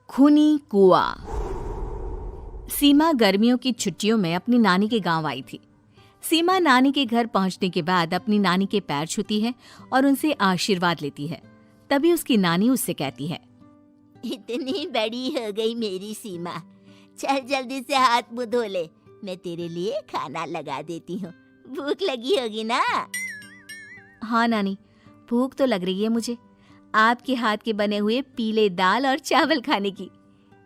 खूनी कुआं। सीमा गर्मियों की छुट्टियों में अपनी नानी के गांव आई थी। सीमा नानी के घर पहुंचने के बाद अपनी नानी के पैर छूती है और उनसे आशीर्वाद लेती है। तभी उसकी नानी उससे कहती है, इतनी बड़ी हो गई मेरी सीमा, चल जल्दी से हाथ मुंह धो ले, मैं तेरे लिए खाना लगा देती हूँ। भूख लगी होगी ना? हाँ नानी, भूख तो लग रही है मुझे, आपके हाथ के बने हुए पीले दाल और चावल खाने की।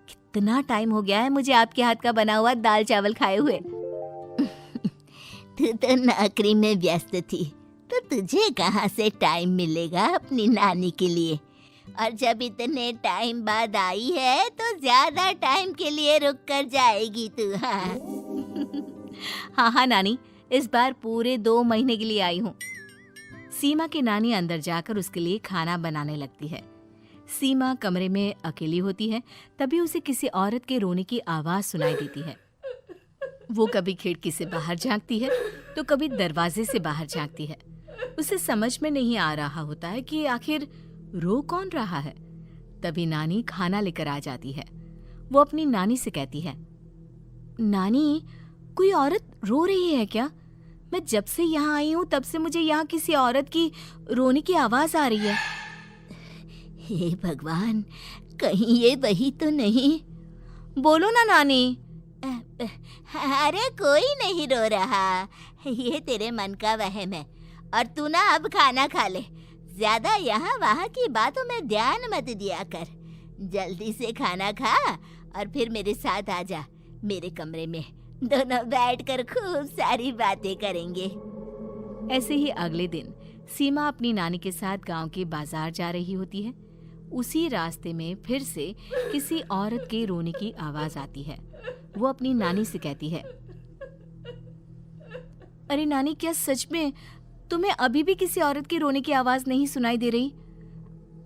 कितना टाइम हो गया है मुझे आपके हाथ का बना हुआ दाल चावल खाए हुए। तू तो नौकरी में व्यस्त थी, तो तुझे कहाँ से टाइम मिलेगा अपनी नानी के लिए? और जब इतने टाइम बाद आई है तो ज्यादा टाइम के लिए रुक कर जाएगी तू। हाँ नानी, इस बार पूरे 2 महीने के लिए आई हूँ। सीमा की नानी अंदर जाकर उसके लिए खाना बनाने लगती है। सीमा कमरे में अकेली होती है, तभी उसे किसी औरत के रोने की आवाज सुनाई देती है। वो कभी खिड़की से बाहर झांकती है तो कभी दरवाजे से बाहर झांकती है। उसे समझ में नहीं आ रहा होता है कि आखिर रो कौन रहा है। तभी नानी खाना लेकर आ जाती है। वो अपनी नानी से कहती है, नानी, कोई औरत रो रही है क्या? मैं जब से यहाँ आई हूँ तब से मुझे यहाँ किसी औरत की रोने की आवाज आ रही है। हे भगवान, कहीं ये वही तो नहीं? बोलो ना नानी। अरे कोई नहीं रो रहा, ये तेरे मन का वहम है। और तू ना अब खाना खा ले, ज्यादा यहाँ वहाँ की बातों में ध्यान मत दिया कर। जल्दी से खाना खा और फिर मेरे साथ आ जा मेरे कमरे में, दोनों बैठकर खूब सारी बातें करेंगे। ऐसे ही अगले दिन सीमा अपनी नानी के साथ गांव के बाजार जा रही होती है। उसी रास्ते में फिर से किसी औरत के रोने की आवाज आती है। वो अपनी नानी से कहती है, अरे नानी, क्या सच में तुम्हें अभी भी किसी औरत की रोने की आवाज नहीं सुनाई दे रही?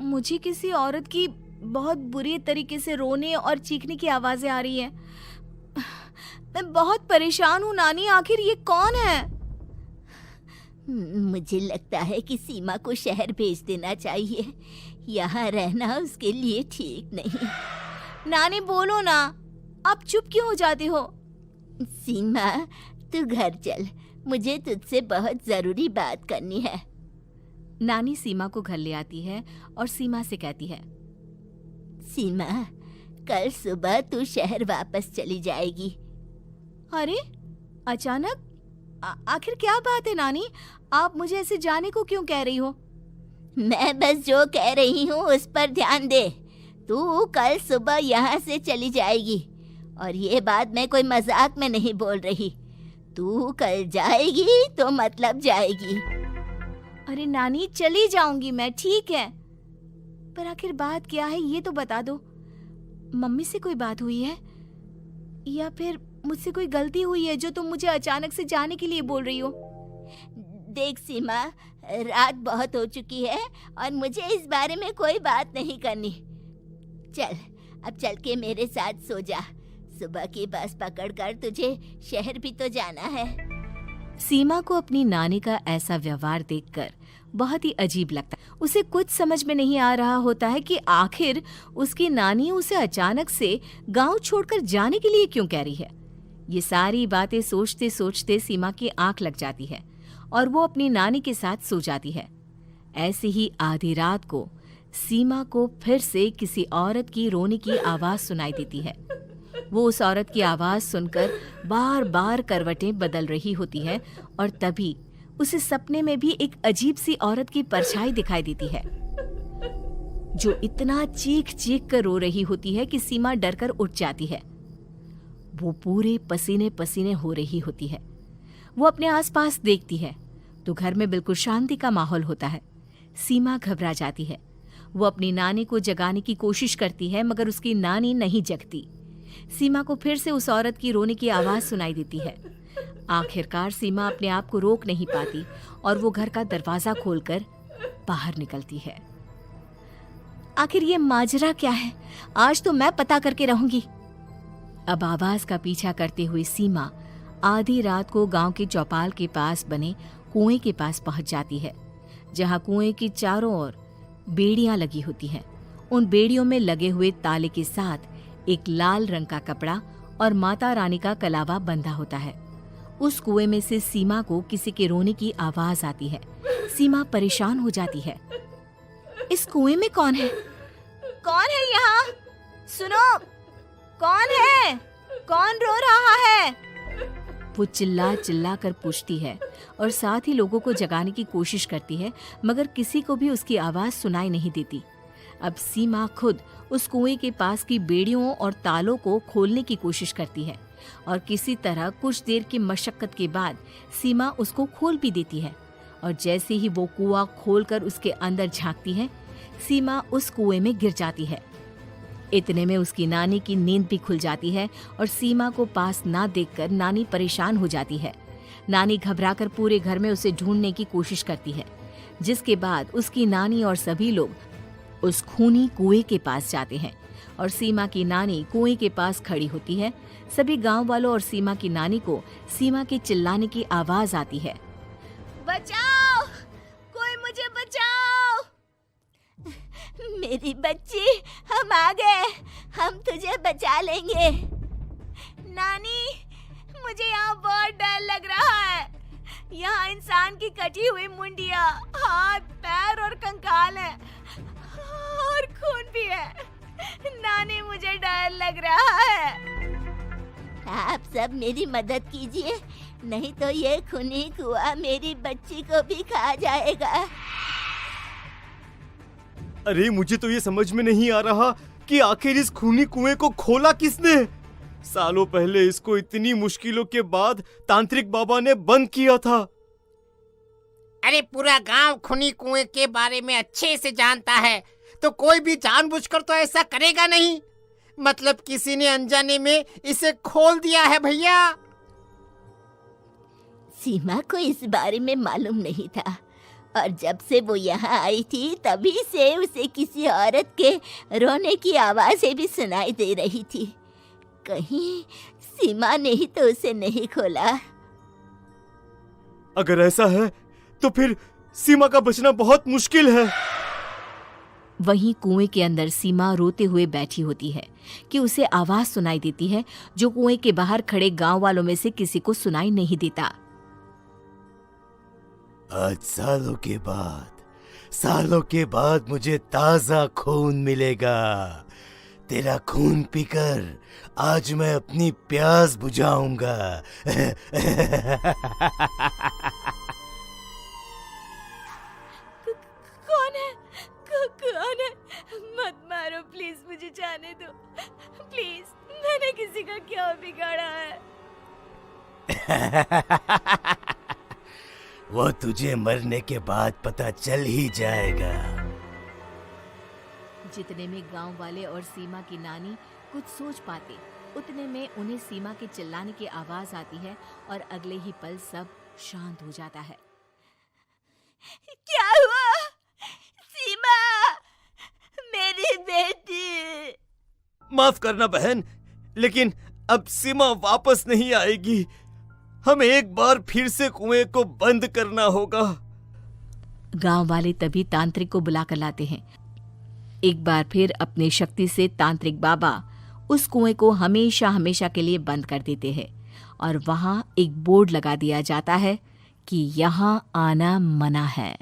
मुझे किसी औरत की बहुत बुरी तरीके से रोने और चीखने की आवाजें आ रही हैं। मैं बहुत परेशान हूँ नानी, आखिर ये कौन है? मुझे लगता है कि सीमा को शहर भेज देना चाहिए, यहाँ रहना उसके लिए ठीक नहीं। नानी बोलो ना, आप चुप क्यों हो जाते हो? सीमा, तू घर चल, मुझे तुझसे बहुत जरूरी बात करनी है। नानी सीमा को घर ले आती है और सीमा से कहती है, सीमा, कल सुबह तू शहर वापस चली जाएगी। अरे अचानक? आखिर क्या बात है नानी, आप मुझे ऐसे जाने को क्यों कह रही हो? मैं बस जो कह रही हूँ उस पर ध्यान दे। तू कल सुबह यहाँ से चली जाएगी, और ये बात मैं कोई मजाक में नहीं बोल रही। तू कल जाएगी तो मतलब जाएगी। अरे नानी, चली जाऊंगी मैं, ठीक है, पर आखिर बात क्या है ये तो बता दो। मम्मी से कोई बात हुई है या फिर मुझसे कोई गलती हुई है जो तुम मुझे अचानक से जाने के लिए बोल रही हो? देख सीमा, रात बहुत हो चुकी है और मुझे इस बारे में कोई बात नहीं करनी। चल, अब चल के मेरे साथ सो जा। सुबह की बस पकड़कर तुझे शहर भी तो जाना है। सीमा को अपनी नानी का ऐसा व्यवहार देखकर बहुत ही अजीब लगता है। उसे कुछ समझ में नहीं आ रहा होता है कि आखिर उसकी नानी उसे अचानक से गांव छोड़कर जाने के लिए क्यों कह रही है। ये सारी बातें सोचते सोचते सीमा की आंख लग जाती है और वो अपनी नानी के साथ सो जाती है। ऐसे ही आधी रात को सीमा को फिर से किसी औरत की रोने की आवाज सुनाई देती है। वो उस औरत की आवाज सुनकर बार बार करवटें बदल रही होती है और तभी उसे सपने में भी एक अजीब सी औरत की परछाई दिखाई देती है, जो इतना चीख चीख कर रो रही होती है कि सीमा डरकर उठ जाती है। वो पूरे पसीने पसीने हो रही होती है। वो अपने आसपास देखती है तो घर में बिल्कुल शांति का माहौल होता है। सीमा घबरा जाती है। वो अपनी नानी को जगाने की कोशिश करती है, मगर उसकी नानी नहीं जगती। सीमा को फिर से उस औरत की रोने की आवाज सुनाई देती है। आखिरकार सीमा अपने आप को रोक नहीं पाती और वो घर का दरवाजा खोलकर बाहर निकलती है। आखिर ये माजरा क्या है? आज तो मैं पता करके रहूंगी। अब आवाज का पीछा करते हुए सीमा आधी रात को गांव के चौपाल के पास बने कुएं के पास पहुंच जाती है, जहां कुएं की चारों ओर बेड़ियां लगी होती हैं। उन बेड़ियों में लगे हुए ताले के साथ एक लाल रंग का कपड़ा और माता रानी का कलावा बंधा होता है। उस कुएं में से सीमा को किसी के रोने की आवाज आती है। सीमा परेशान हो जाती है। इस कुएं में कौन है? कौन है यहाँ? सुनो, कौन है? कौन रो रहा है? वो चिल्ला चिल्ला कर पूछती है और साथ ही लोगों को जगाने की कोशिश करती है, मगर किसी को भी उसकी आवाज सुनाई नहीं देती। अब सीमा खुद उस कुएं के पास की बेड़ियों और तालों को खोलने की कोशिश करती है और किसी तरह कुछ देर की मशक्कत के बाद सीमा उसको खोल भी देती है। और जैसे ही वो कुआं खोलकर उसके अंदर झांकती है, सीमा उस कुएं में गिर जाती है। इतने में उसकी नानी की नींद भी खुल जाती है और सीमा को पास ना देखकर नानी परेशान हो जाती है। नानी घबराकर पूरे घर में उसे ढूंढने की कोशिश करती है, जिसके बाद उसकी नानी और सभी लोग उस खूनी कुएं के पास जाते हैं और सीमा की नानी कुएं के पास खड़ी होती है। सभी गांव वालों और सीमा की नानी को सीमा के चिल्लाने की आवाज आती है। बचाओ, कोई मुझे बचाओ। मेरी बच्ची, हम आ गए, हम तुझे बचा लेंगे। नानी, मुझे यहाँ बहुत डर लग रहा है। यहाँ इंसान की कटी हुई मुंडिया, हाथ, पैर और कंकाल है और खून भी है। नानी, मुझे डर लग रहा है। आप सब मेरी मदद कीजिए, नहीं तो ये खूनी कुआं मेरी बच्ची को भी खा जाएगा। अरे मुझे तो ये समझ में नहीं आ रहा कि आखिर इस खूनी कुएं को खोला किसने। सालों पहले इसको इतनी मुश्किलों के बाद तांत्रिक बाबा ने बंद किया था। अरे पूरा गांव खूनी कुएं के बारे में अच्छे से जानता है, तो कोई भी जानबूझकर तो ऐसा करेगा नहीं। मतलब किसी ने अनजाने में इसे खोल दिया है भैया। सीमा को इस बारे में मालूम नहीं था और जब से वो यहाँ आई थी तभी से उसे किसी औरत के रोने की आवाज़ें भी सुनाई दे रही थी। कहीं सीमा ने ही तो उसे नहीं खोला। अगर ऐसा है तो फिर सीमा का बचना बहुत मुश्किल है। वहीं कुएं के अंदर सीमा रोते हुए बैठी होती है कि उसे आवाज सुनाई देती है जो कुएं के बाहर खड़े गांव वालों में से किसी को सुनाई नहीं देता। आज सालों के बाद मुझे ताजा खून मिलेगा। तेरा खून पीकर आज मैं अपनी प्यास बुझाऊंगा। कौन है? मत मारो प्लीज, मुझे जाने दो प्लीज। मैंने किसी का क्या बिगाड़ा है? वो तुझे मरने के बाद पता चल ही जाएगा। जितने में गांव वाले और सीमा की नानी कुछ सोच पाते, उतने में उन्हें सीमा के चिल्लाने की आवाज आती है और अगले ही पल सब शांत हो जाता है। क्या हुआ? सीमा, मेरी बेटी। माफ करना बहन, लेकिन अब सीमा वापस नहीं आएगी। हमें एक बार फिर से कुएं को बंद करना होगा। गांव वाले तभी तांत्रिक को बुलाकर लाते हैं। एक बार फिर अपनी शक्ति से तांत्रिक बाबा उस कुएं को हमेशा हमेशा के लिए बंद कर देते हैं और वहां एक बोर्ड लगा दिया जाता है कि यहाँ आना मना है।